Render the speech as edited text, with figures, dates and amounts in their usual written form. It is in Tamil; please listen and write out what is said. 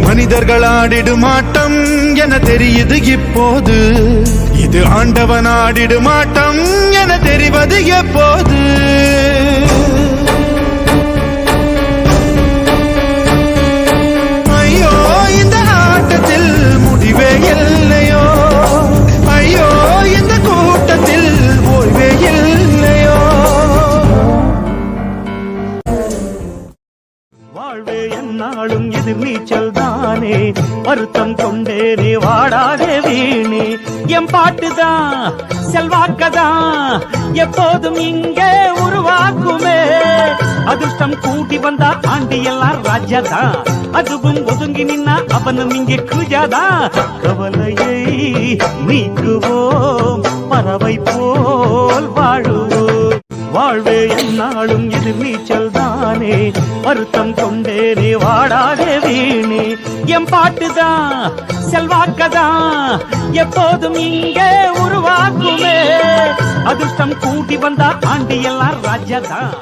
மனிதர்கள் ஆடிடும் ஆட்டம் என தெரியுது இப்போது, இது ஆண்டவன் ஆடிடும் ஆட்டம் என தெரிவது எப்போது? ஐயோ இந்த ஆட்டத்தில் முடிவே இல்லையோ, ஐயோ இந்த கூட்டத்தில் ஓய்வே இல்லையோ. வாழ்வே என்னாலும் எதிர் நீச்சல் தானே, வருத்தம் கொண்டேனே வாடாதே வீணே. என் பாட்டுதான் செல்வாக்கதான் எப்போதும் இங்கே உருவாக்குமே. அதிர்ஷ்டம் கூட்டி வந்தா ஆண்டி எல்லாம் ராஜாதான், அதுவும் ஒதுங்கி நின்னா அவனும் இங்கே குஜாதான். கவலையை நீக்குவோம், பறவை போல் வாழுவோம். வாழ்வே என்னாலும் எதிர் நீச்சல் தானே, வருத்தம் கொண்டேனே வாடாதே வீணே. என் பாட்டுதான் செல்வாக்கதான் எப்போதும் இங்கே உருவாக்குமே. அதிர்ஷ்டம் கூட்டி வந்தா ஆண்டி எல்லாம் ராஜாதான்.